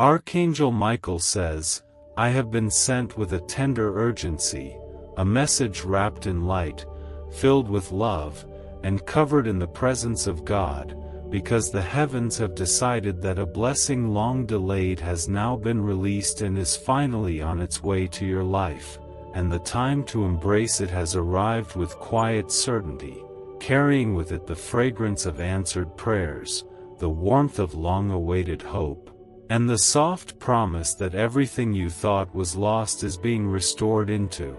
Archangel Michael says, "I have been sent with a tender urgency, a message wrapped in light, filled with love, and covered in the presence of God, because the heavens have decided that a blessing long delayed has now been released and is finally on its way to your life, and the time to embrace it has arrived with quiet certainty, carrying with it the fragrance of answered prayers, the warmth of long-awaited hope, and the soft promise that everything you thought was lost is being restored into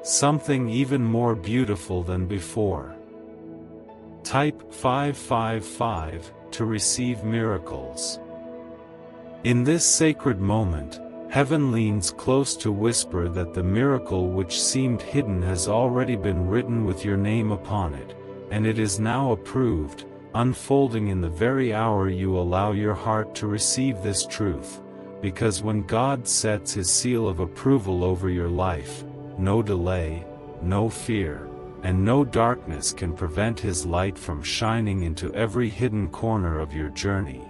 something even more beautiful than before." Type 555 to receive miracles. In this sacred moment, heaven leans close to whisper that the miracle which seemed hidden has already been written with your name upon it, and it is now approved, unfolding in the very hour you allow your heart to receive this truth, because when God sets His seal of approval over your life, no delay, no fear, and no darkness can prevent His light from shining into every hidden corner of your journey,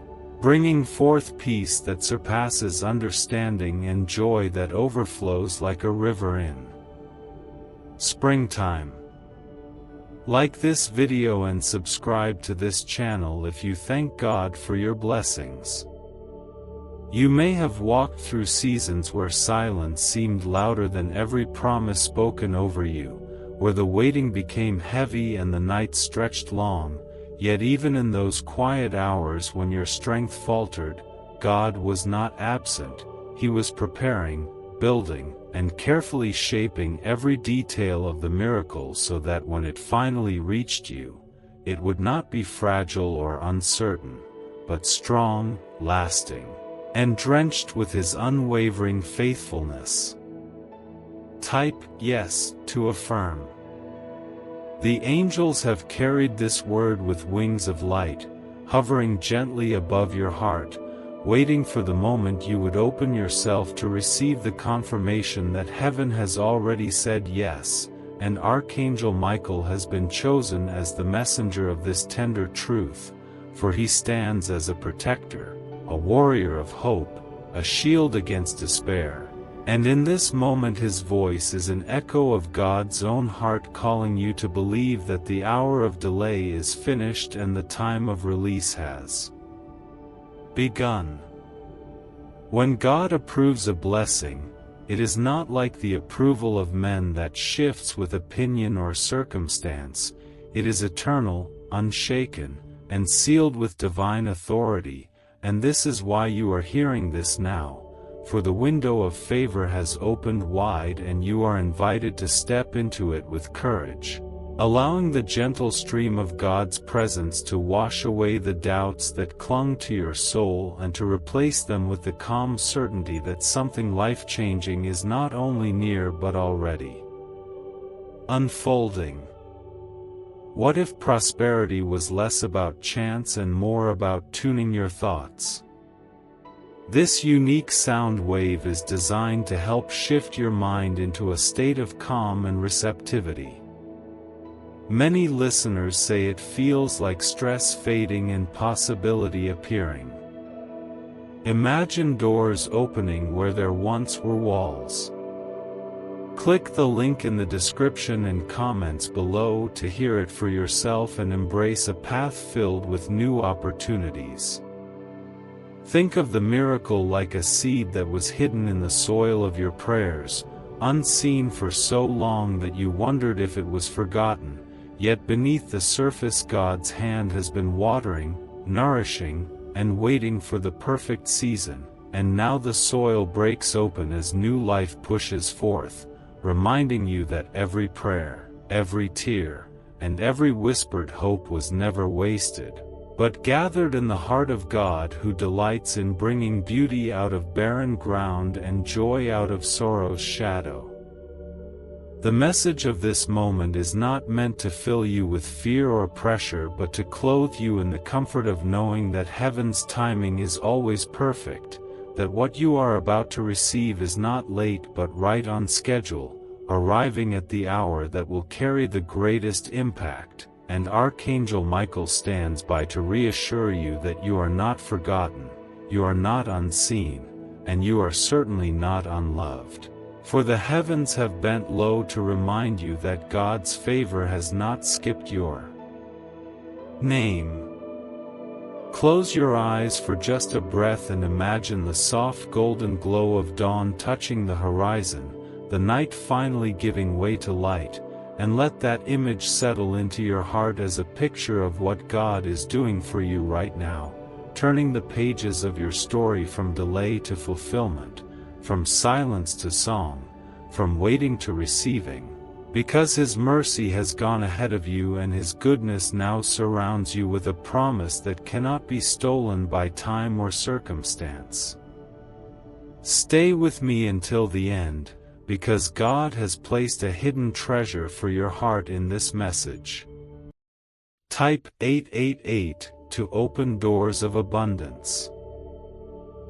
bringing forth peace that surpasses understanding and joy that overflows like a river in springtime. Like this video and subscribe to this channel if you thank God for your blessings. You may have walked through seasons where silence seemed louder than every promise spoken over you, where the waiting became heavy and the night stretched long, yet even in those quiet hours when your strength faltered, God was not absent. He was preparing, building, and carefully shaping every detail of the miracle so that when it finally reached you, it would not be fragile or uncertain, but strong, lasting, and drenched with His unwavering faithfulness. Type yes to affirm. The angels have carried this word with wings of light, hovering gently above your heart, waiting for the moment you would open yourself to receive the confirmation that heaven has already said yes, and Archangel Michael has been chosen as the messenger of this tender truth, for he stands as a protector, a warrior of hope, a shield against despair, and in this moment his voice is an echo of God's own heart calling you to believe that the hour of delay is finished and the time of release has begun. When God approves a blessing, it is not like the approval of men that shifts with opinion or circumstance. It is eternal, unshaken, and sealed with divine authority, and this is why you are hearing this now, for the window of favor has opened wide and you are invited to step into it with courage, allowing the gentle stream of God's presence to wash away the doubts that clung to your soul and to replace them with the calm certainty that something life-changing is not only near but already unfolding. What if prosperity was less about chance and more about tuning your thoughts? This unique sound wave is designed to help shift your mind into a state of calm and receptivity. Many listeners say it feels like stress fading and possibility appearing. Imagine doors opening where there once were walls. Click the link in the description and comments below to hear it for yourself and embrace a path filled with new opportunities. Think of the miracle like a seed that was hidden in the soil of your prayers, unseen for so long that you wondered if it was forgotten. Yet beneath the surface God's hand has been watering, nourishing, and waiting for the perfect season, and now the soil breaks open as new life pushes forth, reminding you that every prayer, every tear, and every whispered hope was never wasted, but gathered in the heart of God who delights in bringing beauty out of barren ground and joy out of sorrow's shadow. The message of this moment is not meant to fill you with fear or pressure but to clothe you in the comfort of knowing that heaven's timing is always perfect, that what you are about to receive is not late but right on schedule, arriving at the hour that will carry the greatest impact, and Archangel Michael stands by to reassure you that you are not forgotten, you are not unseen, and you are certainly not unloved. For the heavens have bent low to remind you that God's favor has not skipped your name. Close your eyes for just a breath and imagine the soft golden glow of dawn touching the horizon, the night finally giving way to light, and let that image settle into your heart as a picture of what God is doing for you right now, turning the pages of your story from delay to fulfillment, from silence to song, from waiting to receiving, because His mercy has gone ahead of you and His goodness now surrounds you with a promise that cannot be stolen by time or circumstance. Stay with me until the end, because God has placed a hidden treasure for your heart in this message. Type 888 to open doors of abundance.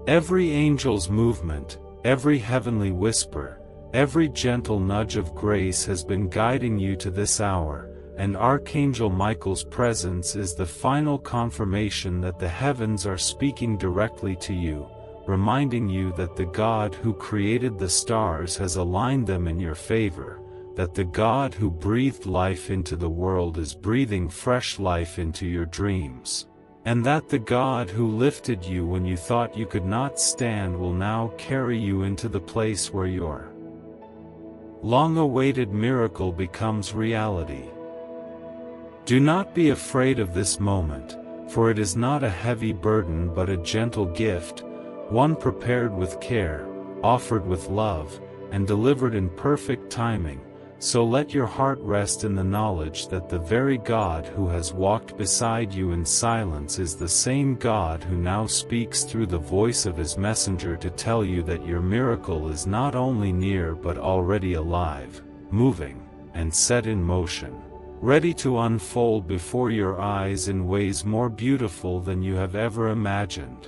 Every angel's movement, every heavenly whisper, every gentle nudge of grace has been guiding you to this hour, and Archangel Michael's presence is the final confirmation that the heavens are speaking directly to you, reminding you that the God who created the stars has aligned them in your favor, that the God who breathed life into the world is breathing fresh life into your dreams, and that the God who lifted you when you thought you could not stand will now carry you into the place where your long-awaited miracle becomes reality. Do not be afraid of this moment, for it is not a heavy burden but a gentle gift, one prepared with care, offered with love, and delivered in perfect timing. So let your heart rest in the knowledge that the very God who has walked beside you in silence is the same God who now speaks through the voice of His messenger to tell you that your miracle is not only near but already alive, moving, and set in motion, ready to unfold before your eyes in ways more beautiful than you have ever imagined.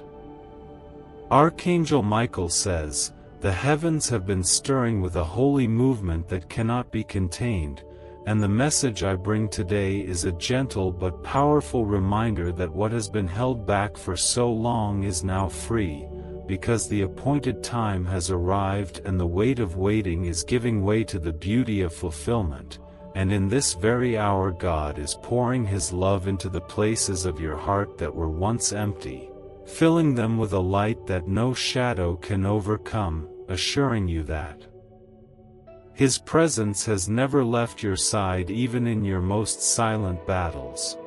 Archangel Michael says, "The heavens have been stirring with a holy movement that cannot be contained, and the message I bring today is a gentle but powerful reminder that what has been held back for so long is now free, because the appointed time has arrived and the weight of waiting is giving way to the beauty of fulfillment, and in this very hour God is pouring His love into the places of your heart that were once empty, filling them with a light that no shadow can overcome, assuring you that His presence has never left your side even in your most silent battles.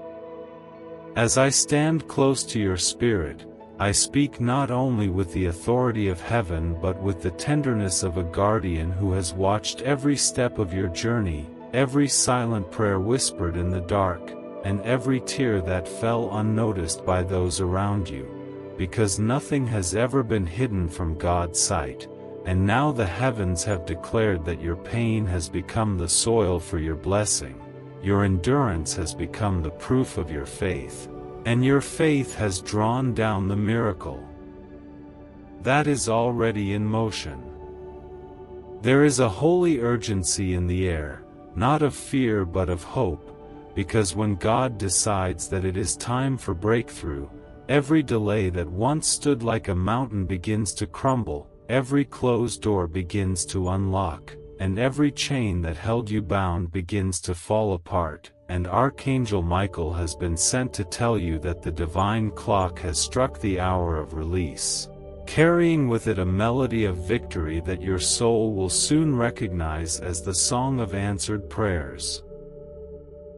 As I stand close to your spirit, I speak not only with the authority of heaven but with the tenderness of a guardian who has watched every step of your journey, every silent prayer whispered in the dark, and every tear that fell unnoticed by those around you, because nothing has ever been hidden from God's sight, and now the heavens have declared that your pain has become the soil for your blessing, your endurance has become the proof of your faith, and your faith has drawn down the miracle that is already in motion. There is a holy urgency in the air, not of fear but of hope, because when God decides that it is time for breakthrough, every delay that once stood like a mountain begins to crumble, every closed door begins to unlock, and every chain that held you bound begins to fall apart, and Archangel Michael has been sent to tell you that the divine clock has struck the hour of release, carrying with it a melody of victory that your soul will soon recognize as the song of answered prayers.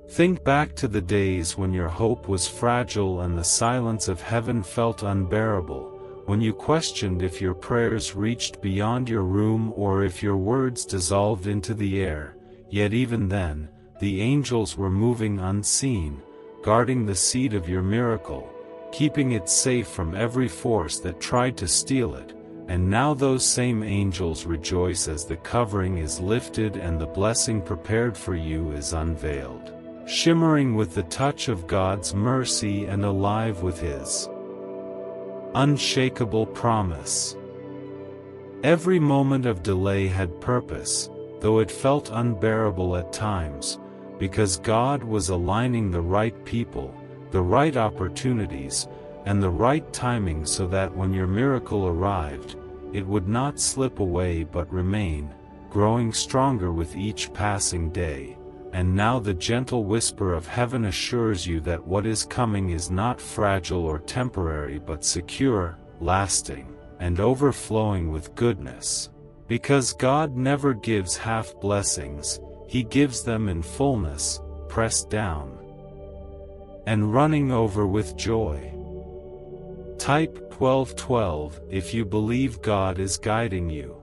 Think back to the days when your hope was fragile and the silence of heaven felt unbearable, when you questioned if your prayers reached beyond your room or if your words dissolved into the air, yet even then, the angels were moving unseen, guarding the seed of your miracle, keeping it safe from every force that tried to steal it, and now those same angels rejoice as the covering is lifted and the blessing prepared for you is unveiled, shimmering with the touch of God's mercy and alive with His unshakable promise. Every moment of delay had purpose, though it felt unbearable at times, because God was aligning the right people, the right opportunities, and the right timing so that when your miracle arrived, it would not slip away but remain, growing stronger with each passing day. And now the gentle whisper of heaven assures you that what is coming is not fragile or temporary but secure, lasting, and overflowing with goodness. Because God never gives half blessings, He gives them in fullness, pressed down and running over with joy. Type 1212 if you believe God is guiding you.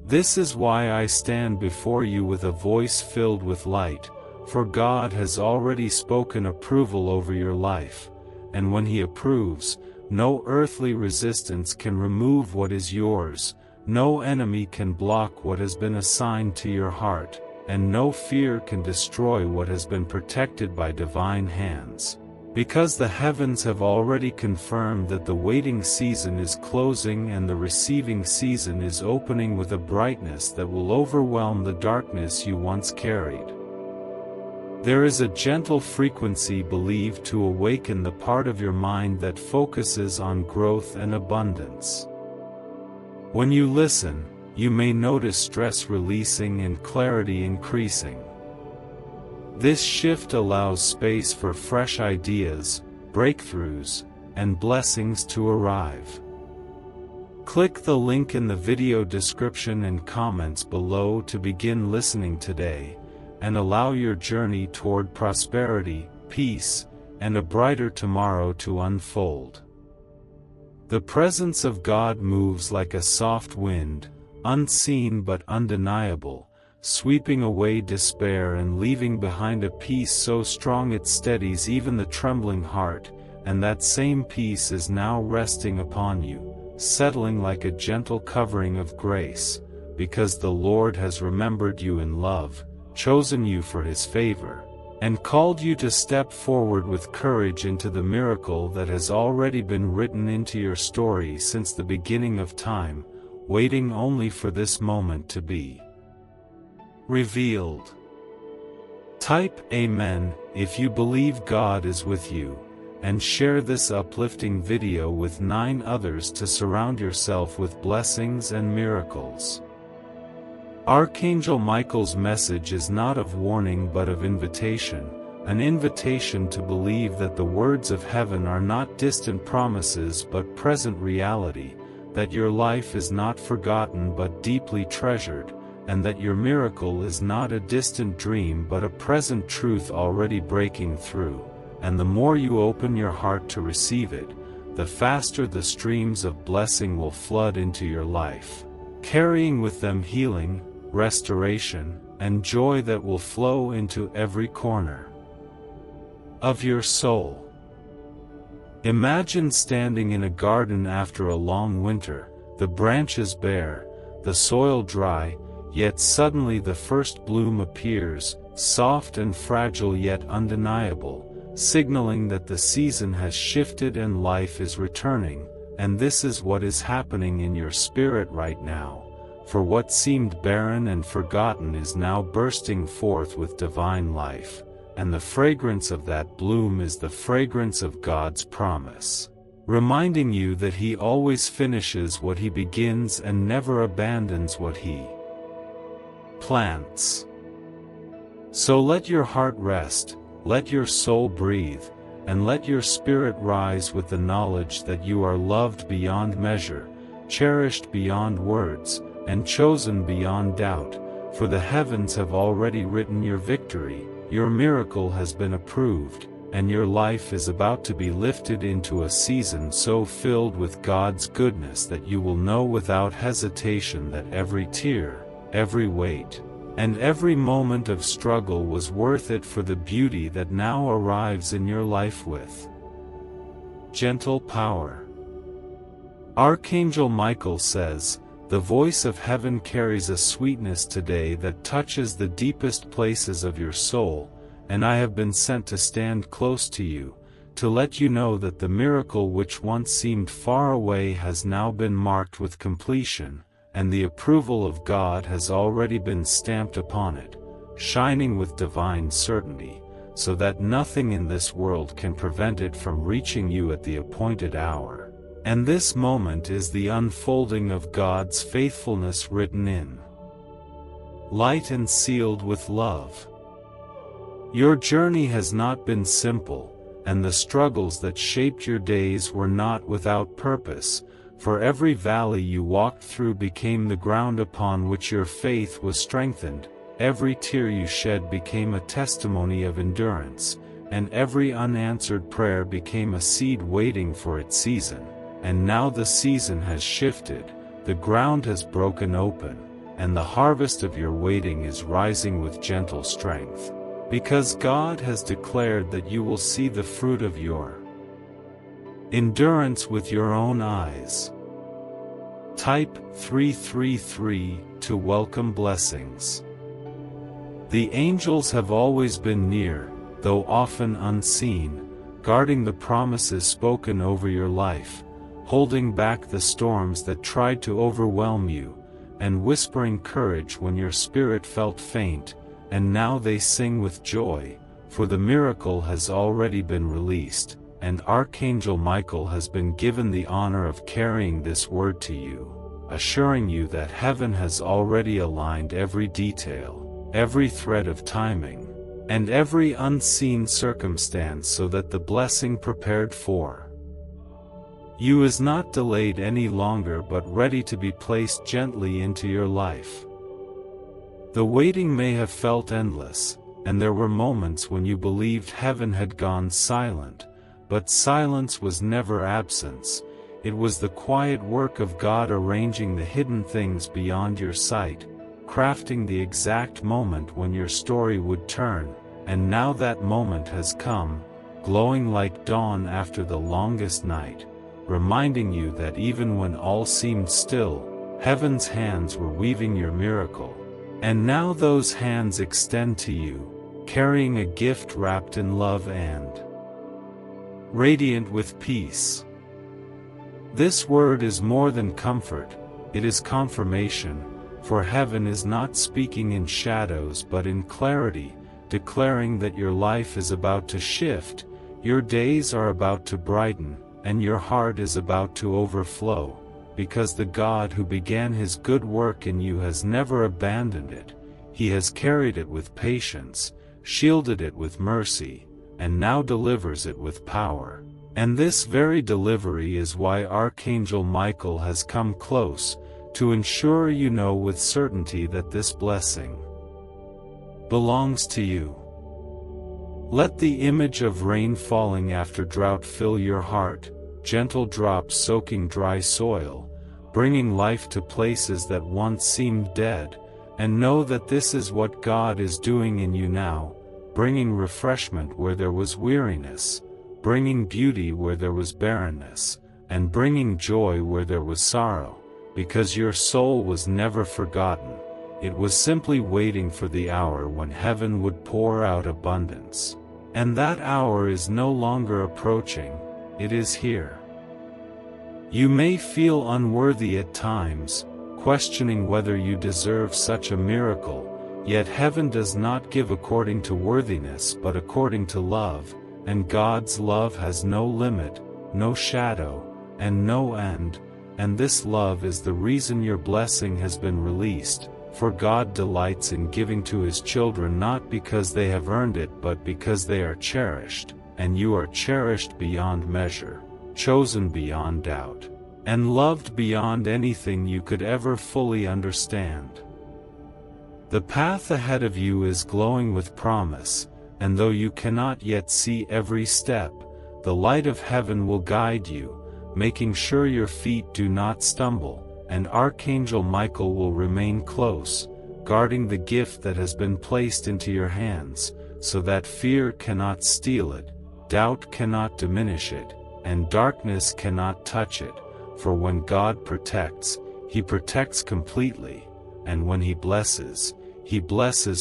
This is why I stand before you with a voice filled with light, for God has already spoken approval over your life, and when He approves, no earthly resistance can remove what is yours, no enemy can block what has been assigned to your heart, and no fear can destroy what has been protected by divine hands. Because the heavens have already confirmed that the waiting season is closing and the receiving season is opening with a brightness that will overwhelm the darkness you once carried. There is a gentle frequency believed to awaken the part of your mind that focuses on growth and abundance. When you listen, you may notice stress releasing and clarity increasing. This shift allows space for fresh ideas, breakthroughs, and blessings to arrive. Click the link in the video description and comments below to begin listening today, and allow your journey toward prosperity, peace, and a brighter tomorrow to unfold. The presence of God moves like a soft wind, unseen but undeniable, sweeping away despair and leaving behind a peace so strong it steadies even the trembling heart, and that same peace is now resting upon you, settling like a gentle covering of grace, because the Lord has remembered you in love, chosen you for His favor, and called you to step forward with courage into the miracle that has already been written into your story since the beginning of time, waiting only for this moment to be revealed. Type Amen if you believe God is with you, and share this uplifting video with 9 others to surround yourself with blessings and miracles. Archangel Michael's message is not of warning but of invitation, an invitation to believe that the words of heaven are not distant promises but present reality, that your life is not forgotten but deeply treasured, and that your miracle is not a distant dream but a present truth already breaking through, and the more you open your heart to receive it, the faster the streams of blessing will flood into your life, carrying with them healing, restoration, and joy that will flow into every corner of your soul. Imagine standing in a garden after a long winter, the branches bare, the soil dry, yet suddenly the first bloom appears, soft and fragile yet undeniable, signaling that the season has shifted and life is returning, and this is what is happening in your spirit right now, for what seemed barren and forgotten is now bursting forth with divine life, and the fragrance of that bloom is the fragrance of God's promise, reminding you that He always finishes what He begins and never abandons what He plants. So let your heart rest, let your soul breathe, and let your spirit rise with the knowledge that you are loved beyond measure, cherished beyond words, and chosen beyond doubt, for the heavens have already written your victory, your miracle has been approved, and your life is about to be lifted into a season so filled with God's goodness that you will know without hesitation that every tear, every weight, and every moment of struggle was worth it for the beauty that now arrives in your life with gentle power. Archangel Michael says, "The voice of heaven carries a sweetness today that touches the deepest places of your soul, and I have been sent to stand close to you, to let you know that the miracle which once seemed far away has now been marked with completion, and the approval of God has already been stamped upon it, shining with divine certainty, so that nothing in this world can prevent it from reaching you at the appointed hour. And this moment is the unfolding of God's faithfulness written in light and sealed with love. Your journey has not been simple, and the struggles that shaped your days were not without purpose, for every valley you walked through became the ground upon which your faith was strengthened, every tear you shed became a testimony of endurance, and every unanswered prayer became a seed waiting for its season. And now the season has shifted, the ground has broken open, and the harvest of your waiting is rising with gentle strength, because God has declared that you will see the fruit of your endurance with your own eyes. Type 333 to welcome blessings. The angels have always been near, though often unseen, guarding the promises spoken over your life, holding back the storms that tried to overwhelm you, and whispering courage when your spirit felt faint. And now they sing with joy, for the miracle has already been released, and Archangel Michael has been given the honor of carrying this word to you, assuring you that heaven has already aligned every detail, every thread of timing, and every unseen circumstance so that the blessing prepared for you is not delayed any longer but ready to be placed gently into your life. The waiting may have felt endless, and there were moments when you believed heaven had gone silent, but silence was never absence. It was the quiet work of God arranging the hidden things beyond your sight, crafting the exact moment when your story would turn, and now that moment has come, glowing like dawn after the longest night, reminding you that even when all seemed still, heaven's hands were weaving your miracle. And now those hands extend to you, carrying a gift wrapped in love and radiant with peace. This word is more than comfort, it is confirmation, for heaven is not speaking in shadows but in clarity, declaring that your life is about to shift, your days are about to brighten, and your heart is about to overflow, because the God who began His good work in you has never abandoned it. He has carried it with patience, shielded it with mercy, and now delivers it with power. And this very delivery is why Archangel Michael has come close, to ensure you know with certainty that this blessing belongs to you. Let the image of rain falling after drought fill your heart, gentle drops soaking dry soil, bringing life to places that once seemed dead, and know that this is what God is doing in you now, bringing refreshment where there was weariness, bringing beauty where there was barrenness, and bringing joy where there was sorrow, because your soul was never forgotten, it was simply waiting for the hour when heaven would pour out abundance. And that hour is no longer approaching, it is here. You may feel unworthy at times, questioning whether you deserve such a miracle, yet heaven does not give according to worthiness but according to love, and God's love has no limit, no shadow, and no end, and this love is the reason your blessing has been released, for God delights in giving to His children not because they have earned it but because they are cherished, and you are cherished beyond measure, chosen beyond doubt, and loved beyond anything you could ever fully understand. The path ahead of you is glowing with promise, and though you cannot yet see every step, the light of heaven will guide you, making sure your feet do not stumble, and Archangel Michael will remain close, guarding the gift that has been placed into your hands, so that fear cannot steal it, doubt cannot diminish it, and darkness cannot touch it, for when God protects, He protects completely, and when He blesses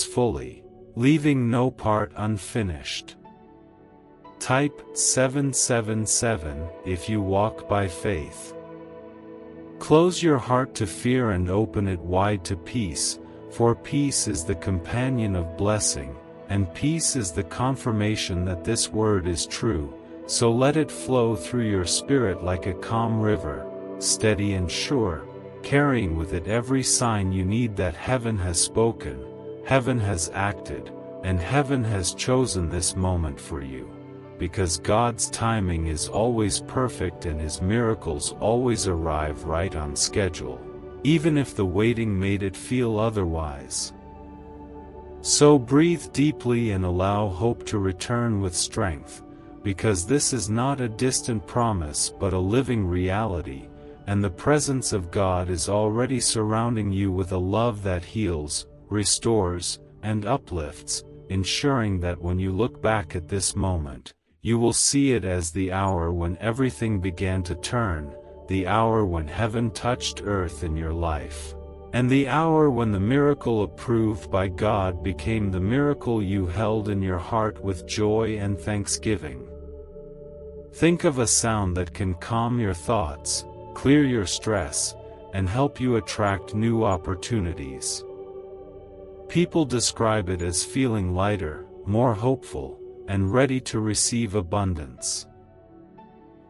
fully, leaving no part unfinished. Type 777 if you walk by faith. Close your heart to fear and open it wide to peace, for peace is the companion of blessing, and peace is the confirmation that this word is true, so let it flow through your spirit like a calm river, steady and sure, carrying with it every sign you need that heaven has spoken, heaven has acted, and heaven has chosen this moment for you. Because God's timing is always perfect and His miracles always arrive right on schedule, even if the waiting made it feel otherwise. So breathe deeply and allow hope to return with strength, because this is not a distant promise but a living reality, and the presence of God is already surrounding you with a love that heals, restores, and uplifts, ensuring that when you look back at this moment, you will see it as the hour when everything began to turn, the hour when heaven touched earth in your life, and the hour when the miracle approved by God became the miracle you held in your heart with joy and thanksgiving. Think of a sound that can calm your thoughts, clear your stress, and help you attract new opportunities. People describe it as feeling lighter, more hopeful, and ready to receive abundance.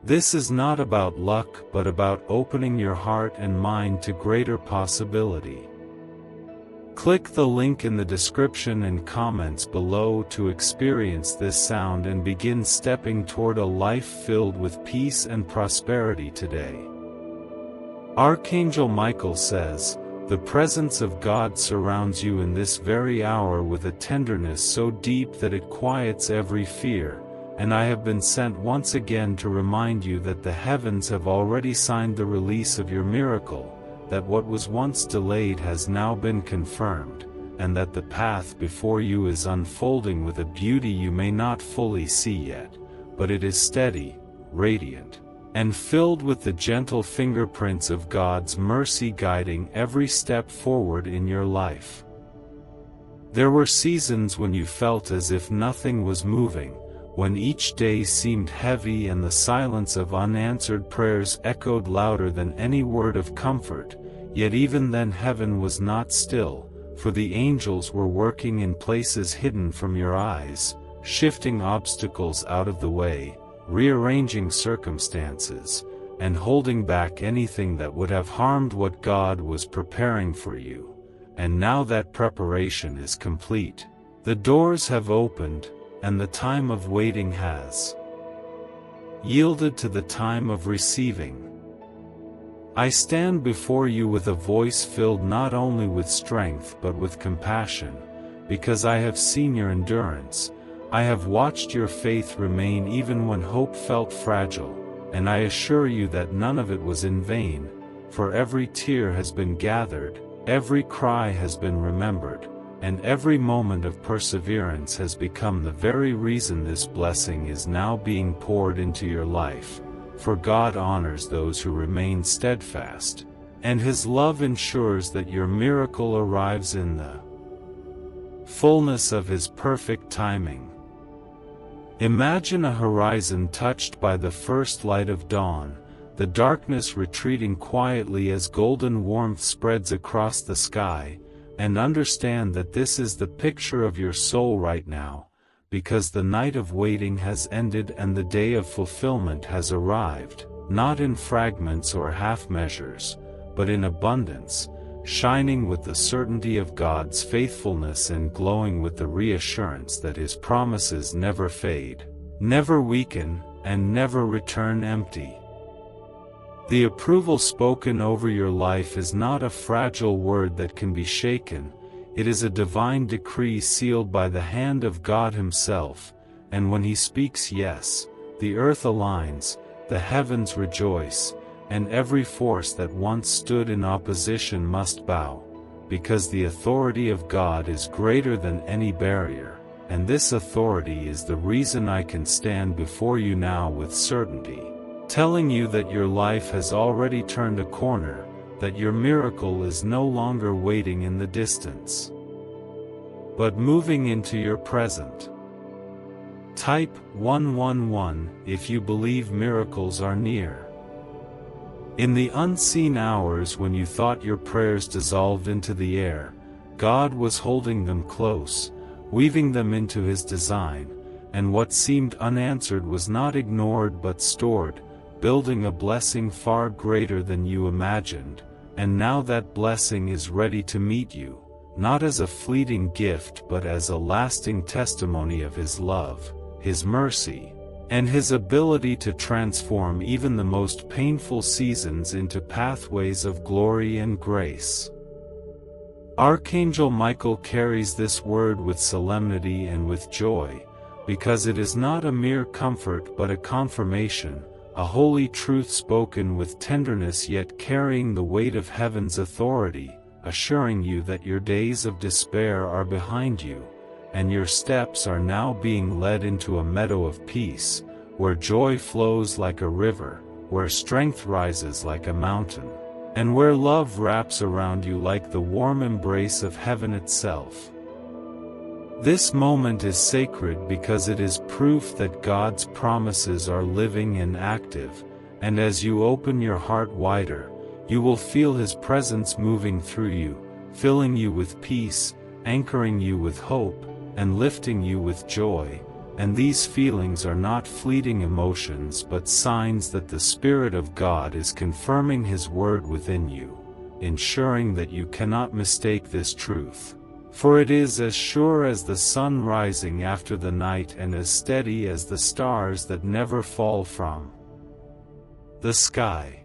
This is not about luck but about opening your heart and mind to greater possibility. Click the link in the description and comments below to experience this sound and begin stepping toward a life filled with peace and prosperity today. Archangel Michael says, "The presence of God surrounds you in this very hour with a tenderness so deep that it quiets every fear, and I have been sent once again to remind you that the heavens have already signed the release of your miracle, that what was once delayed has now been confirmed, and that the path before you is unfolding with a beauty you may not fully see yet, but it is steady, radiant, and filled with the gentle fingerprints of God's mercy guiding every step forward in your life." There were seasons when you felt as if nothing was moving, when each day seemed heavy and the silence of unanswered prayers echoed louder than any word of comfort, yet even then heaven was not still, for the angels were working in places hidden from your eyes, shifting obstacles out of the way, rearranging circumstances, and holding back anything that would have harmed what God was preparing for you. And now that preparation is complete, the doors have opened, and the time of waiting has yielded to the time of receiving. I stand before you with a voice filled not only with strength but with compassion, because I have seen your endurance, I have watched your faith remain even when hope felt fragile, and I assure you that none of it was in vain, for every tear has been gathered, every cry has been remembered, and every moment of perseverance has become the very reason this blessing is now being poured into your life, for God honors those who remain steadfast, and His love ensures that your miracle arrives in the fullness of His perfect timing. Imagine a horizon touched by the first light of dawn, the darkness retreating quietly as golden warmth spreads across the sky, and understand that this is the picture of your soul right now, because the night of waiting has ended and the day of fulfillment has arrived, not in fragments or half measures, but in abundance, shining with the certainty of God's faithfulness and glowing with the reassurance that His promises never fade, never weaken, and never return empty. The approval spoken over your life is not a fragile word that can be shaken, it is a divine decree sealed by the hand of God Himself, and when He speaks yes, the earth aligns, the heavens rejoice, and every force that once stood in opposition must bow, because the authority of God is greater than any barrier, and this authority is the reason I can stand before you now with certainty, telling you that your life has already turned a corner, that your miracle is no longer waiting in the distance, but moving into your present. Type 111 if you believe miracles are near. In the unseen hours when you thought your prayers dissolved into the air, God was holding them close, weaving them into his design, and what seemed unanswered was not ignored but stored, building a blessing far greater than you imagined, and now that blessing is ready to meet you, not as a fleeting gift but as a lasting testimony of his love, his mercy, and his ability to transform even the most painful seasons into pathways of glory and grace. Archangel Michael carries this word with solemnity and with joy, because it is not a mere comfort but a confirmation, a holy truth spoken with tenderness yet carrying the weight of heaven's authority, assuring you that your days of despair are behind you, and your steps are now being led into a meadow of peace, where joy flows like a river, where strength rises like a mountain, and where love wraps around you like the warm embrace of heaven itself. This moment is sacred because it is proof that God's promises are living and active, and as you open your heart wider, you will feel His presence moving through you, filling you with peace, anchoring you with hope, and lifting you with joy. And these feelings are not fleeting emotions but signs that the Spirit of God is confirming His word within you, ensuring that you cannot mistake this truth. For it is as sure as the sun rising after the night and as steady as the stars that never fall from the sky.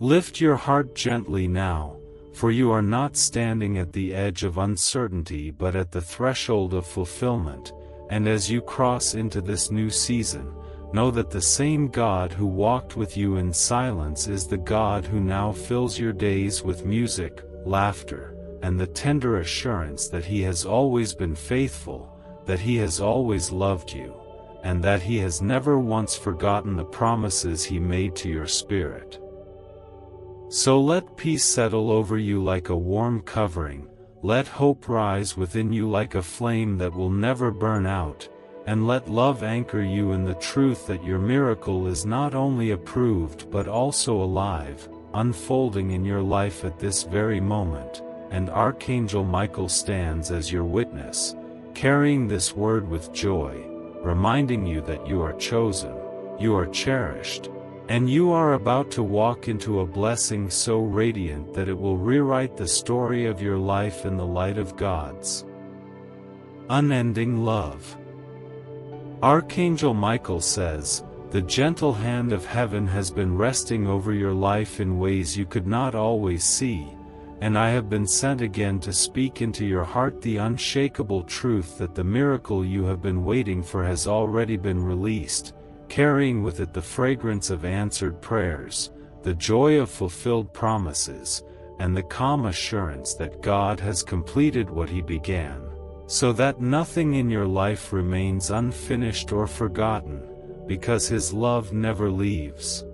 Lift your heart gently now, for you are not standing at the edge of uncertainty but at the threshold of fulfillment. And as you cross into this new season, know that the same God who walked with you in silence is the God who now fills your days with music, laughter, and the tender assurance that He has always been faithful, that He has always loved you, and that He has never once forgotten the promises He made to your spirit. So let peace settle over you like a warm covering. Let hope rise within you like a flame that will never burn out, and let love anchor you in the truth that your miracle is not only approved but also alive, unfolding in your life at this very moment. And Archangel Michael stands as your witness, carrying this word with joy, reminding you that you are chosen, you are cherished, and you are about to walk into a blessing so radiant that it will rewrite the story of your life in the light of God's unending love. Archangel Michael says, "The gentle hand of heaven has been resting over your life in ways you could not always see, and I have been sent again to speak into your heart the unshakable truth that the miracle you have been waiting for has already been released, carrying with it the fragrance of answered prayers, the joy of fulfilled promises, and the calm assurance that God has completed what He began, so that nothing in your life remains unfinished or forgotten, because His love never leaves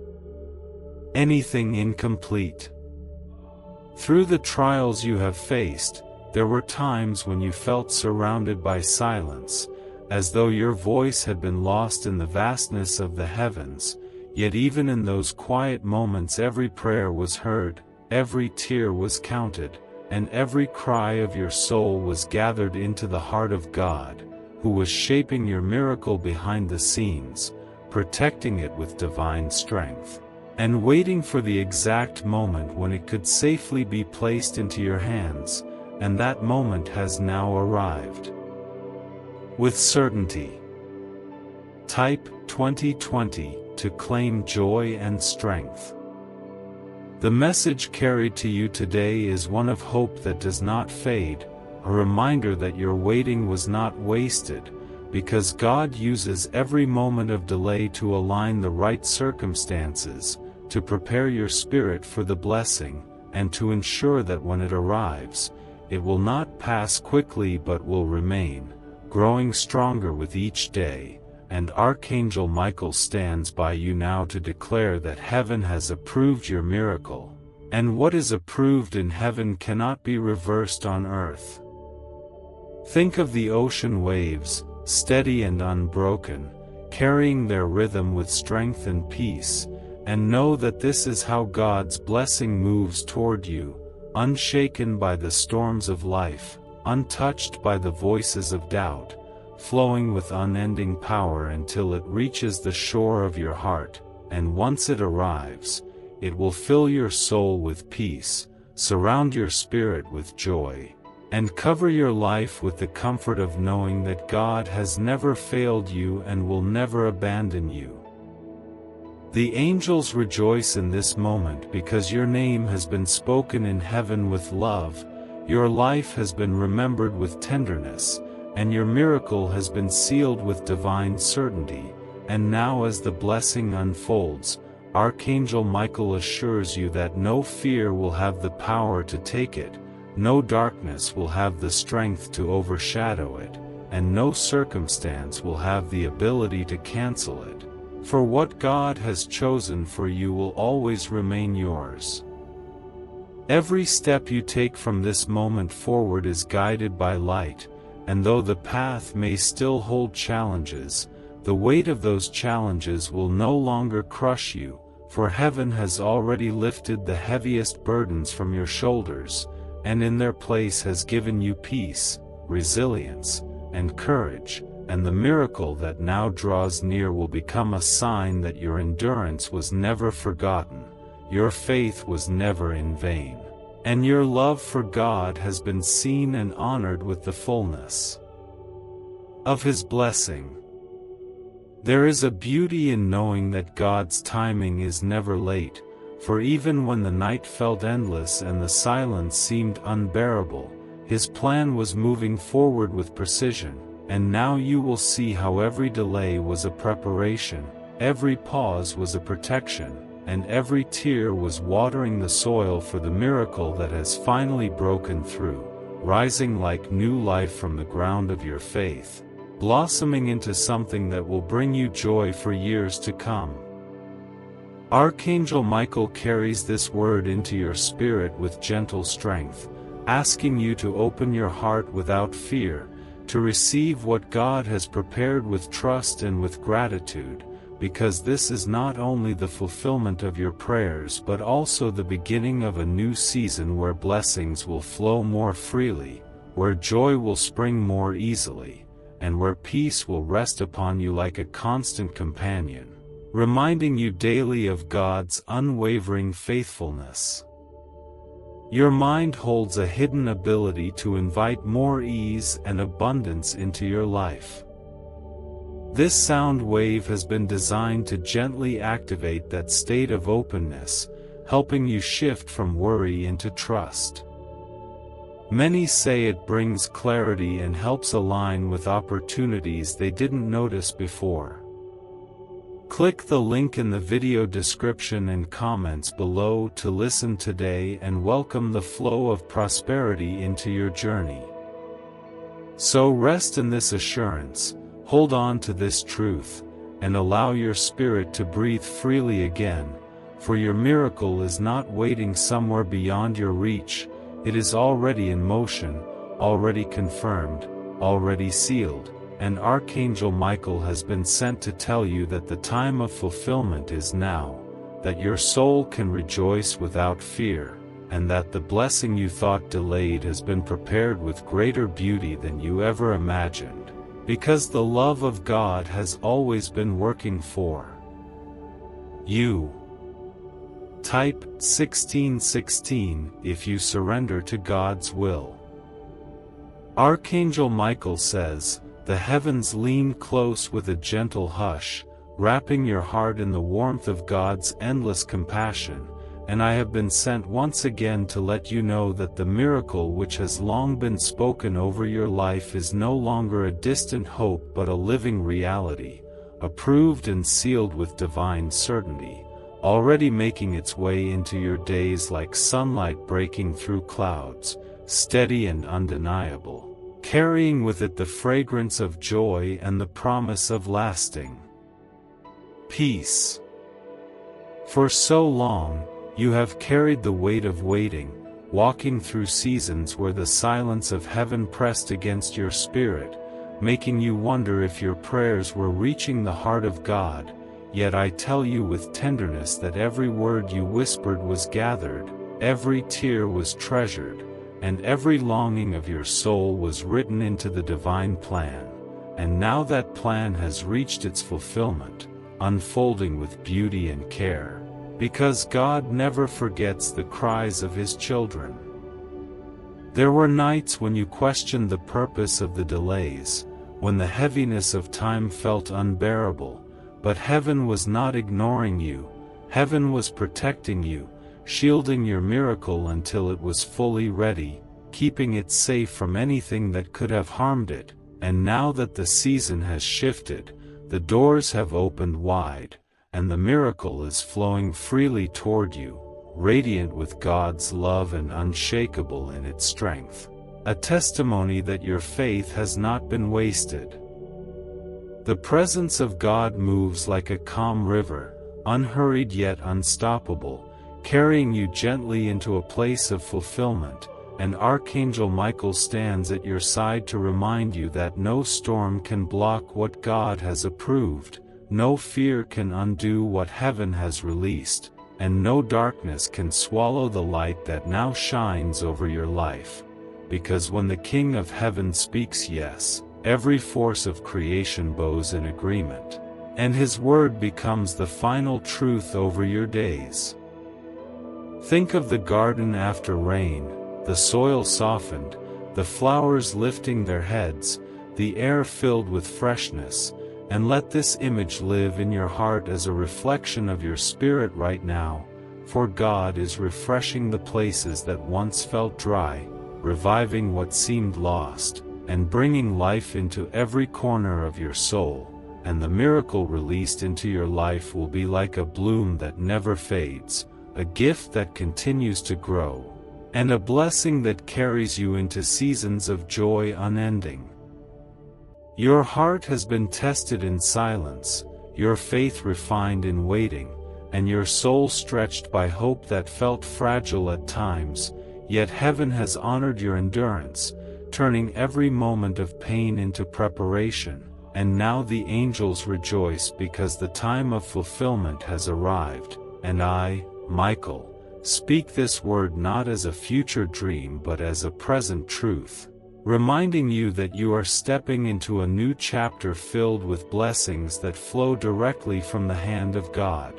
anything incomplete." Through the trials you have faced, there were times when you felt surrounded by silence, as though your voice had been lost in the vastness of the heavens, yet even in those quiet moments every prayer was heard, every tear was counted, and every cry of your soul was gathered into the heart of God, who was shaping your miracle behind the scenes, protecting it with divine strength, and waiting for the exact moment when it could safely be placed into your hands, and that moment has now arrived. With certainty. Type 2020 to claim joy and strength. The message carried to you today is one of hope that does not fade, a reminder that your waiting was not wasted, because God uses every moment of delay to align the right circumstances, to prepare your spirit for the blessing, and to ensure that when it arrives, it will not pass quickly but will remain, growing stronger with each day. And Archangel Michael stands by you now to declare that heaven has approved your miracle, and what is approved in heaven cannot be reversed on earth. Think of the ocean waves, steady and unbroken, carrying their rhythm with strength and peace, and know that this is how God's blessing moves toward you, unshaken by the storms of life, untouched by the voices of doubt, flowing with unending power until it reaches the shore of your heart, and once it arrives, it will fill your soul with peace, surround your spirit with joy, and cover your life with the comfort of knowing that God has never failed you and will never abandon you. The angels rejoice in this moment because your name has been spoken in heaven with love, your life has been remembered with tenderness, and your miracle has been sealed with divine certainty. And now as the blessing unfolds, Archangel Michael assures you that no fear will have the power to take it, no darkness will have the strength to overshadow it, and no circumstance will have the ability to cancel it. For what God has chosen for you will always remain yours. Every step you take from this moment forward is guided by light, and though the path may still hold challenges, the weight of those challenges will no longer crush you, for heaven has already lifted the heaviest burdens from your shoulders, and in their place has given you peace, resilience, and courage, and the miracle that now draws near will become a sign that your endurance was never forgotten, your faith was never in vain, and your love for God has been seen and honored with the fullness of His blessing. There is a beauty in knowing that God's timing is never late, for even when the night felt endless and the silence seemed unbearable, His plan was moving forward with precision, and now you will see how every delay was a preparation, every pause was a protection, and every tear was watering the soil for the miracle that has finally broken through, rising like new life from the ground of your faith, blossoming into something that will bring you joy for years to come. Archangel Michael carries this word into your spirit with gentle strength, asking you to open your heart without fear, to receive what God has prepared with trust and with gratitude, because this is not only the fulfillment of your prayers but also the beginning of a new season where blessings will flow more freely, where joy will spring more easily, and where peace will rest upon you like a constant companion, reminding you daily of God's unwavering faithfulness. Your mind holds a hidden ability to invite more ease and abundance into your life. This sound wave has been designed to gently activate that state of openness, helping you shift from worry into trust. Many say it brings clarity and helps align with opportunities they didn't notice before. Click the link in the video description and comments below to listen today and welcome the flow of prosperity into your journey. So rest in this assurance, hold on to this truth, and allow your spirit to breathe freely again, for your miracle is not waiting somewhere beyond your reach, it is already in motion, already confirmed, already sealed. And Archangel Michael has been sent to tell you that the time of fulfillment is now, that your soul can rejoice without fear, and that the blessing you thought delayed has been prepared with greater beauty than you ever imagined, because the love of God has always been working for you. Type 1616 if you surrender to God's will. Archangel Michael says, "The heavens lean close with a gentle hush, wrapping your heart in the warmth of God's endless compassion, and I have been sent once again to let you know that the miracle which has long been spoken over your life is no longer a distant hope but a living reality, approved and sealed with divine certainty, already making its way into your days like sunlight breaking through clouds, steady and undeniable, carrying with it the fragrance of joy and the promise of lasting peace. For so long, you have carried the weight of waiting, walking through seasons where the silence of heaven pressed against your spirit, making you wonder if your prayers were reaching the heart of God, yet I tell you with tenderness that every word you whispered was gathered, every tear was treasured, and every longing of your soul was written into the divine plan, and now that plan has reached its fulfillment, unfolding with beauty and care, because God never forgets the cries of His children. There were nights when you questioned the purpose of the delays, when the heaviness of time felt unbearable, but heaven was not ignoring you. Heaven was protecting you, shielding your miracle until it was fully ready, keeping it safe from anything that could have harmed it. And now that the season has shifted, the doors have opened wide, and the miracle is flowing freely toward you, radiant with God's love and unshakable in its strength. A testimony that your faith has not been wasted. The presence of God moves like a calm river, unhurried yet unstoppable, carrying you gently into a place of fulfillment, and Archangel Michael stands at your side to remind you that no storm can block what God has approved, no fear can undo what heaven has released, and no darkness can swallow the light that now shines over your life. Because when the King of Heaven speaks yes, every force of creation bows in agreement, and His word becomes the final truth over your days. Think of the garden after rain, the soil softened, the flowers lifting their heads, the air filled with freshness, and let this image live in your heart as a reflection of your spirit right now, for God is refreshing the places that once felt dry, reviving what seemed lost, and bringing life into every corner of your soul, and the miracle released into your life will be like a bloom that never fades, a gift that continues to grow, and a blessing that carries you into seasons of joy unending. Your heart has been tested in silence, your faith refined in waiting, and your soul stretched by hope that felt fragile at times, yet heaven has honored your endurance, turning every moment of pain into preparation, and now the angels rejoice because the time of fulfillment has arrived, and I, Michael, speak this word not as a future dream but as a present truth, reminding you that you are stepping into a new chapter filled with blessings that flow directly from the hand of God.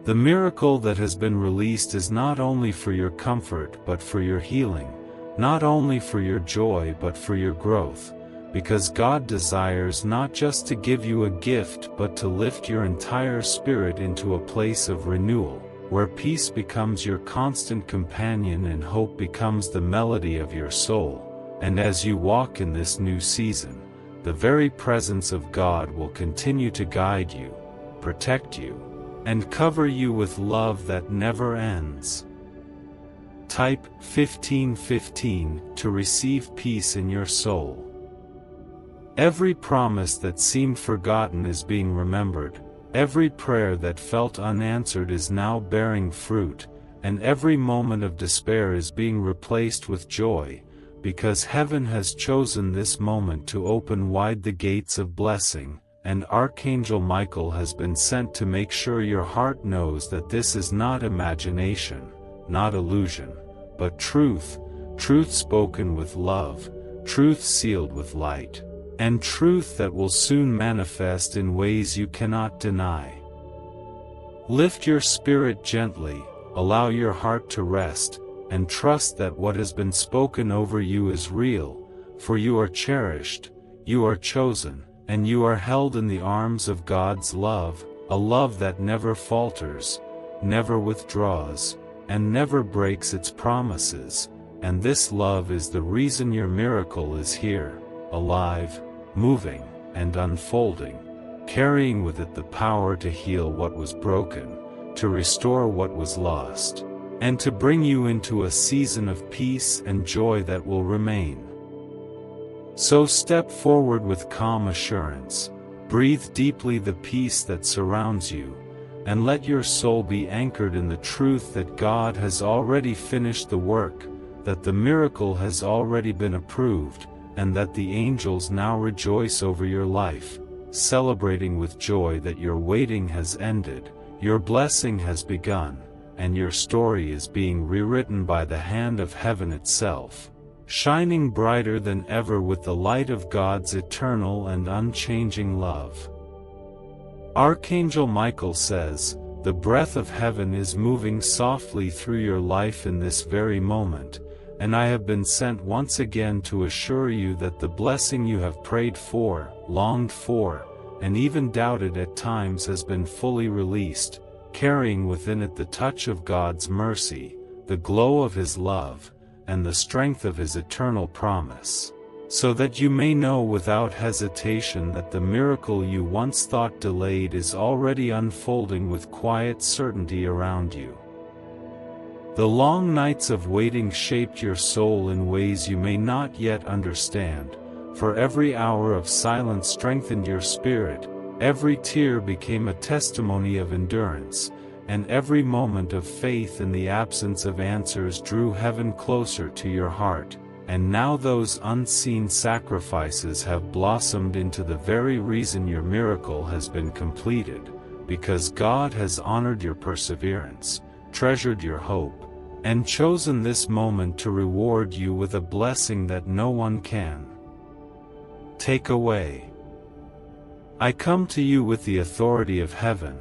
The miracle that has been released is not only for your comfort but for your healing, not only for your joy but for your growth, because God desires not just to give you a gift but to lift your entire spirit into a place of renewal, where peace becomes your constant companion and hope becomes the melody of your soul. And as you walk in this new season, the very presence of God will continue to guide you, protect you, and cover you with love that never ends. Type 1515 to receive peace in your soul. Every promise that seemed forgotten is being remembered, every prayer that felt unanswered is now bearing fruit, and every moment of despair is being replaced with joy, because heaven has chosen this moment to open wide the gates of blessing, and Archangel Michael has been sent to make sure your heart knows that this is not imagination, not illusion, but truth, truth spoken with love, truth sealed with light, and truth that will soon manifest in ways you cannot deny. Lift your spirit gently, allow your heart to rest, and trust that what has been spoken over you is real, for you are cherished, you are chosen, and you are held in the arms of God's love, a love that never falters, never withdraws, and never breaks its promises, and this love is the reason your miracle is here, alive, moving, and unfolding, carrying with it the power to heal what was broken, to restore what was lost, and to bring you into a season of peace and joy that will remain. So step forward with calm assurance, breathe deeply the peace that surrounds you, and let your soul be anchored in the truth that God has already finished the work, that the miracle has already been approved, and that the angels now rejoice over your life, celebrating with joy that your waiting has ended, your blessing has begun, and your story is being rewritten by the hand of heaven itself, shining brighter than ever with the light of God's eternal and unchanging love. Archangel Michael says, "The breath of heaven is moving softly through your life in this very moment, and I have been sent once again to assure you that the blessing you have prayed for, longed for, and even doubted at times has been fully released, carrying within it the touch of God's mercy, the glow of His love, and the strength of His eternal promise, so that you may know without hesitation that the miracle you once thought delayed is already unfolding with quiet certainty around you." The long nights of waiting shaped your soul in ways you may not yet understand, for every hour of silence strengthened your spirit, every tear became a testimony of endurance, and every moment of faith in the absence of answers drew heaven closer to your heart. And now those unseen sacrifices have blossomed into the very reason your miracle has been completed, because God has honored your perseverance, treasured your hope, and chosen this moment to reward you with a blessing that no one can take away. I come to you with the authority of heaven,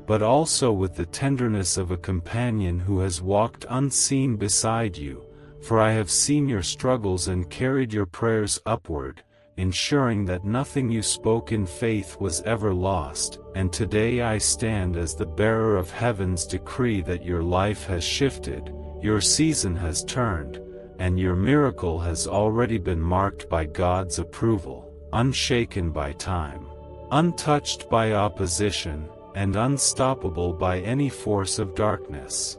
but also with the tenderness of a companion who has walked unseen beside you, for I have seen your struggles and carried your prayers upward, ensuring that nothing you spoke in faith was ever lost, and today I stand as the bearer of heaven's decree that your life has shifted, your season has turned, and your miracle has already been marked by God's approval, unshaken by time, untouched by opposition, and unstoppable by any force of darkness.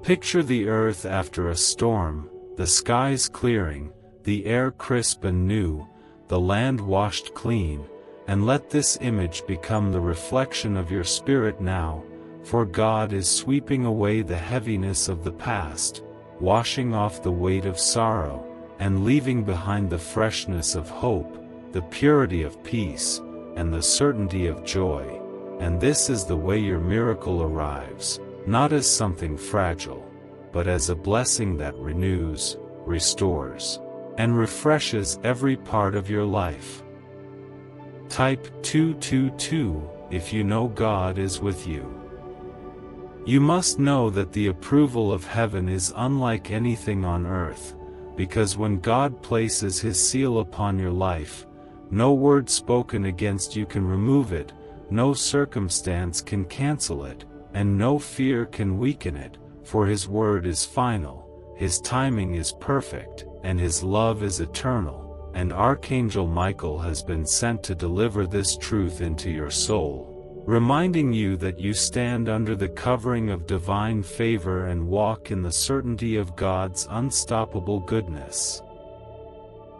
Picture the earth after a storm, the skies clearing, the air crisp and new, the land washed clean, and let this image become the reflection of your spirit now, for God is sweeping away the heaviness of the past, washing off the weight of sorrow, and leaving behind the freshness of hope, the purity of peace, and the certainty of joy. And this is the way your miracle arrives, not as something fragile, but as a blessing that renews, restores, and refreshes every part of your life. Type 222 if you know God is with you. You must know that the approval of heaven is unlike anything on earth, because when God places His seal upon your life, no word spoken against you can remove it, no circumstance can cancel it, and no fear can weaken it, for His word is final, His timing is perfect, and His love is eternal, and Archangel Michael has been sent to deliver this truth into your soul, reminding you that you stand under the covering of divine favor and walk in the certainty of God's unstoppable goodness.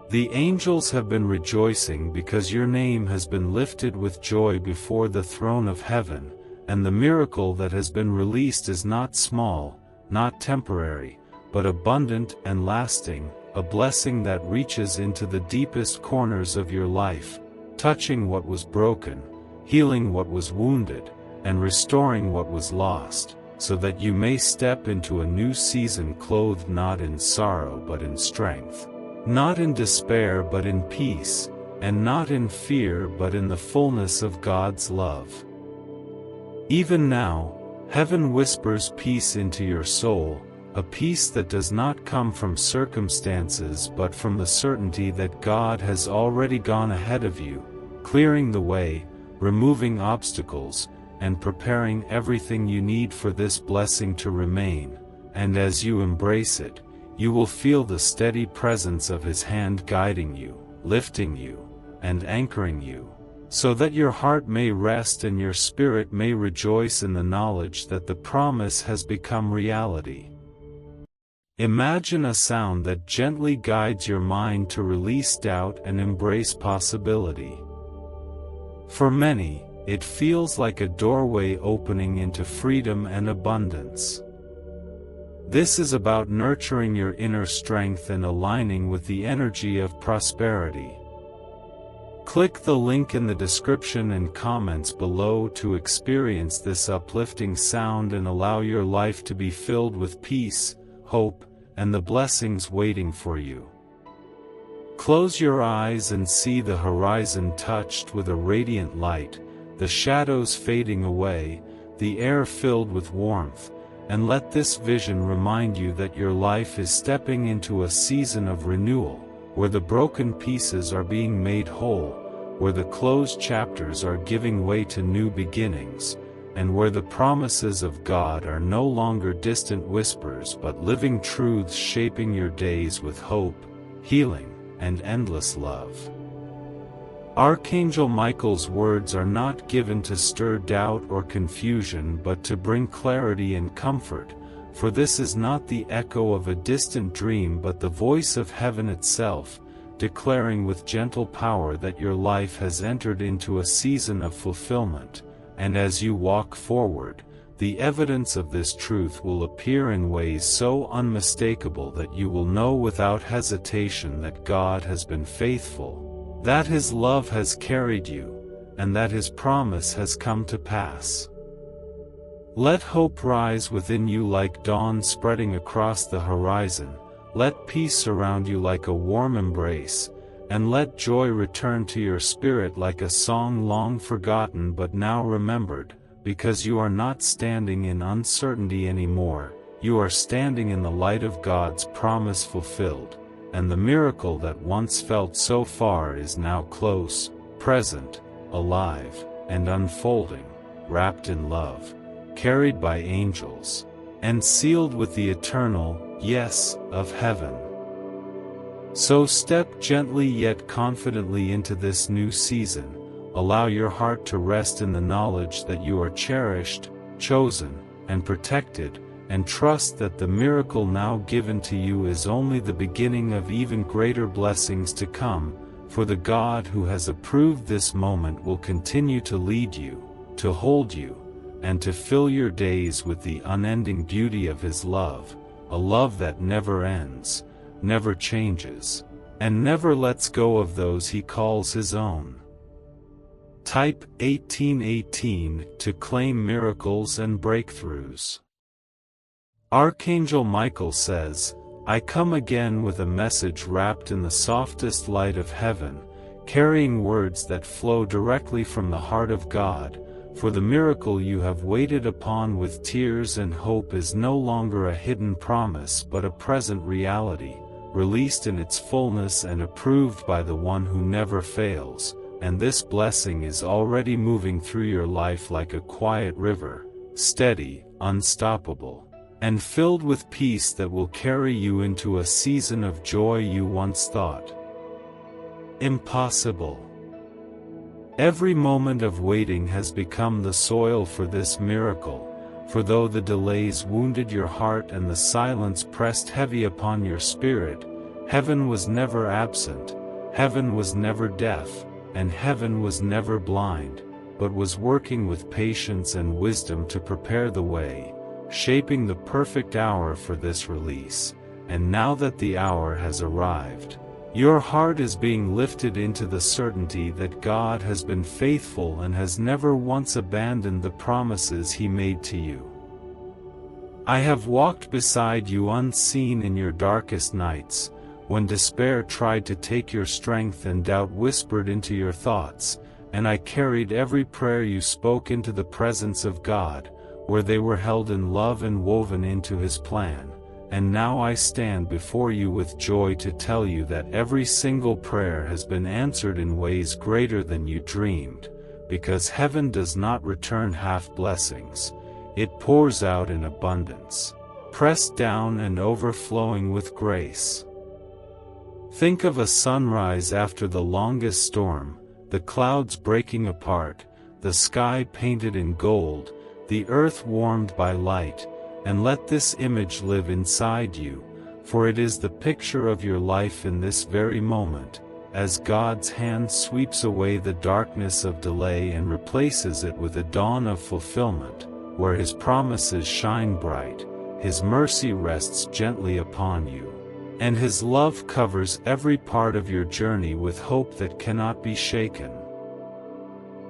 The angels have been rejoicing because your name has been lifted with joy before the throne of heaven, and the miracle that has been released is not small, not temporary, but abundant and lasting, a blessing that reaches into the deepest corners of your life, touching what was broken, healing what was wounded, and restoring what was lost, so that you may step into a new season clothed not in sorrow but in strength, not in despair but in peace, and not in fear but in the fullness of God's love. Even now, heaven whispers peace into your soul, a peace that does not come from circumstances but from the certainty that God has already gone ahead of you, clearing the way, removing obstacles, and preparing everything you need for this blessing to remain, and as you embrace it, you will feel the steady presence of His hand guiding you, lifting you, and anchoring you, so that your heart may rest and your spirit may rejoice in the knowledge that the promise has become reality. Imagine a sound that gently guides your mind to release doubt and embrace possibility. For many, it feels like a doorway opening into freedom and abundance. This is about nurturing your inner strength and aligning with the energy of prosperity. Click the link in the description and comments below to experience this uplifting sound and allow your life to be filled with peace, hope, and the blessings waiting for you. Close your eyes and see the horizon touched with a radiant light, the shadows fading away, the air filled with warmth, and let this vision remind you that your life is stepping into a season of renewal, where the broken pieces are being made whole, where the closed chapters are giving way to new beginnings, and where the promises of God are no longer distant whispers but living truths shaping your days with hope, healing, and endless love. Archangel Michael's words are not given to stir doubt or confusion but to bring clarity and comfort, for this is not the echo of a distant dream but the voice of heaven itself, declaring with gentle power that your life has entered into a season of fulfillment, and as you walk forward, the evidence of this truth will appear in ways so unmistakable that you will know without hesitation that God has been faithful, that His love has carried you, and that His promise has come to pass. Let hope rise within you like dawn spreading across the horizon, let peace surround you like a warm embrace, and let joy return to your spirit like a song long forgotten but now remembered, because you are not standing in uncertainty anymore, you are standing in the light of God's promise fulfilled, and the miracle that once felt so far is now close, present, alive, and unfolding, wrapped in love, carried by angels, and sealed with the eternal yes of heaven. So step gently yet confidently into this new season. Allow your heart to rest in the knowledge that you are cherished, chosen, and protected, and trust that the miracle now given to you is only the beginning of even greater blessings to come, for the God who has approved this moment will continue to lead you, to hold you, and to fill your days with the unending beauty of His love, a love that never ends, never changes, and never lets go of those He calls His own. Type 1818 to claim miracles and breakthroughs. Archangel Michael says, I come again with a message wrapped in the softest light of heaven, carrying words that flow directly from the heart of God, for the miracle you have waited upon with tears and hope is no longer a hidden promise but a present reality, released in its fullness and approved by the One who never fails. And this blessing is already moving through your life like a quiet river, steady, unstoppable, and filled with peace that will carry you into a season of joy you once thought impossible. Every moment of waiting has become the soil for this miracle, for though the delays wounded your heart and the silence pressed heavy upon your spirit, heaven was never absent, heaven was never deaf, and heaven was never blind, but was working with patience and wisdom to prepare the way, shaping the perfect hour for this release. And now that the hour has arrived, your heart is being lifted into the certainty that God has been faithful and has never once abandoned the promises He made to you. I have walked beside you unseen in your darkest nights, when despair tried to take your strength and doubt whispered into your thoughts, and I carried every prayer you spoke into the presence of God, where they were held in love and woven into His plan. And now I stand before you with joy to tell you that every single prayer has been answered in ways greater than you dreamed, because heaven does not return half blessings, it pours out in abundance, pressed down and overflowing with grace. Think of a sunrise after the longest storm, the clouds breaking apart, the sky painted in gold, the earth warmed by light, and let this image live inside you, for it is the picture of your life in this very moment, as God's hand sweeps away the darkness of delay and replaces it with a dawn of fulfillment, where His promises shine bright, His mercy rests gently upon you, And His love covers every part of your journey with hope that cannot be shaken.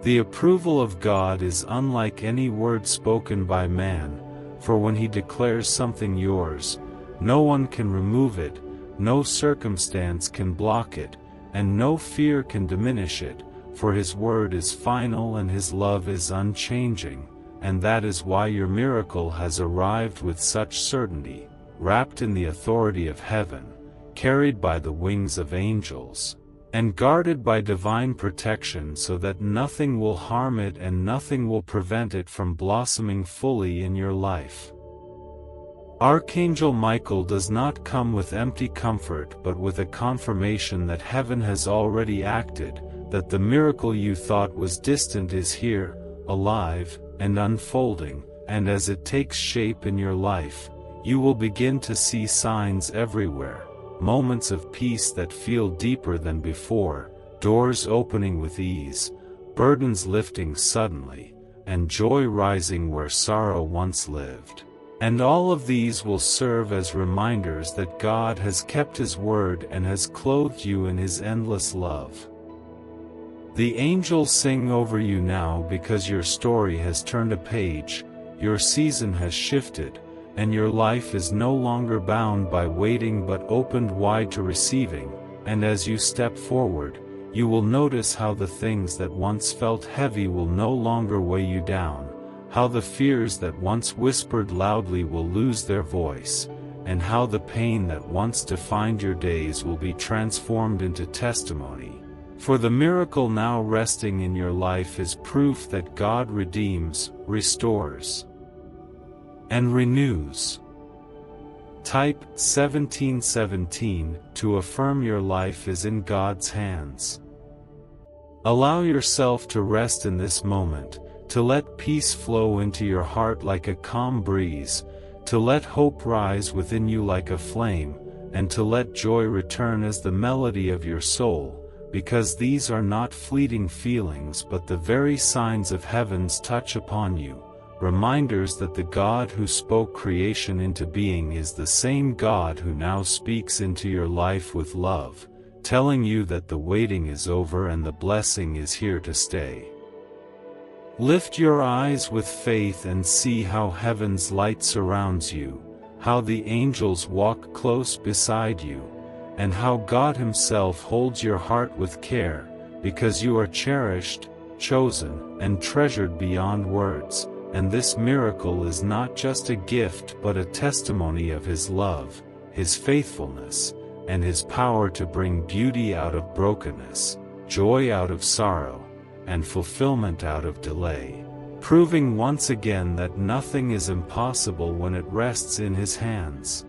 The approval of God is unlike any word spoken by man, for when He declares something yours, no one can remove it, no circumstance can block it, and no fear can diminish it, for His word is final and His love is unchanging, and that is why your miracle has arrived with such certainty, wrapped in the authority of heaven, carried by the wings of angels, and guarded by divine protection so that nothing will harm it and nothing will prevent it from blossoming fully in your life. Archangel Michael does not come with empty comfort but with a confirmation that heaven has already acted, that the miracle you thought was distant is here, alive, and unfolding, and as it takes shape in your life, you will begin to see signs everywhere, moments of peace that feel deeper than before, doors opening with ease, burdens lifting suddenly, and joy rising where sorrow once lived. And all of these will serve as reminders that God has kept His word and has clothed you in His endless love. The angels sing over you now because your story has turned a page, your season has shifted, and your life is no longer bound by waiting but opened wide to receiving, and as you step forward, you will notice how the things that once felt heavy will no longer weigh you down, how the fears that once whispered loudly will lose their voice, and how the pain that once defined your days will be transformed into testimony. For the miracle now resting in your life is proof that God redeems, restores, and renews. Type 1717 to affirm your life is in God's hands. Allow yourself to rest in this moment, to let peace flow into your heart like a calm breeze, to let hope rise within you like a flame, and to let joy return as the melody of your soul, because these are not fleeting feelings but the very signs of heaven's touch upon you, reminders that the God who spoke creation into being is the same God who now speaks into your life with love, telling you that the waiting is over and the blessing is here to stay. Lift your eyes with faith and see how heaven's light surrounds you, how the angels walk close beside you, and how God Himself holds your heart with care, because you are cherished, chosen, and treasured beyond words, and this miracle is not just a gift but a testimony of His love, His faithfulness, and His power to bring beauty out of brokenness, joy out of sorrow, and fulfillment out of delay, proving once again that nothing is impossible when it rests in His hands.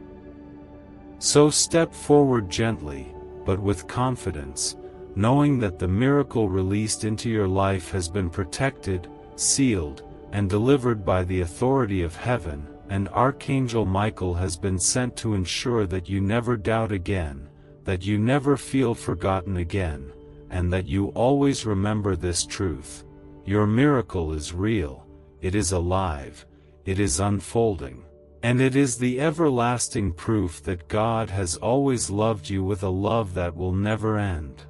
So step forward gently, but with confidence, knowing that the miracle released into your life has been protected, sealed, and delivered by the authority of heaven, and Archangel Michael has been sent to ensure that you never doubt again, that you never feel forgotten again, and that you always remember this truth: your miracle is real, it is alive, it is unfolding, and it is the everlasting proof that God has always loved you with a love that will never end.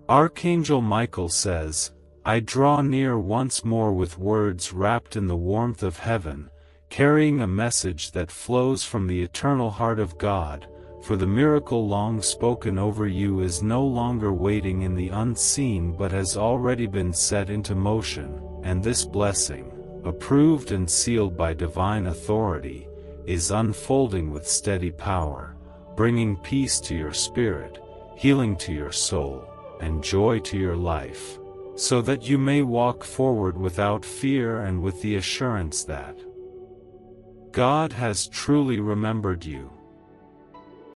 Archangel Michael says, "I draw near once more with words wrapped in the warmth of heaven, carrying a message that flows from the eternal heart of God, for the miracle long spoken over you is no longer waiting in the unseen but has already been set into motion, and this blessing, approved and sealed by divine authority, is unfolding with steady power, bringing peace to your spirit, healing to your soul, and joy to your life, so that you may walk forward without fear and with the assurance that God has truly remembered you."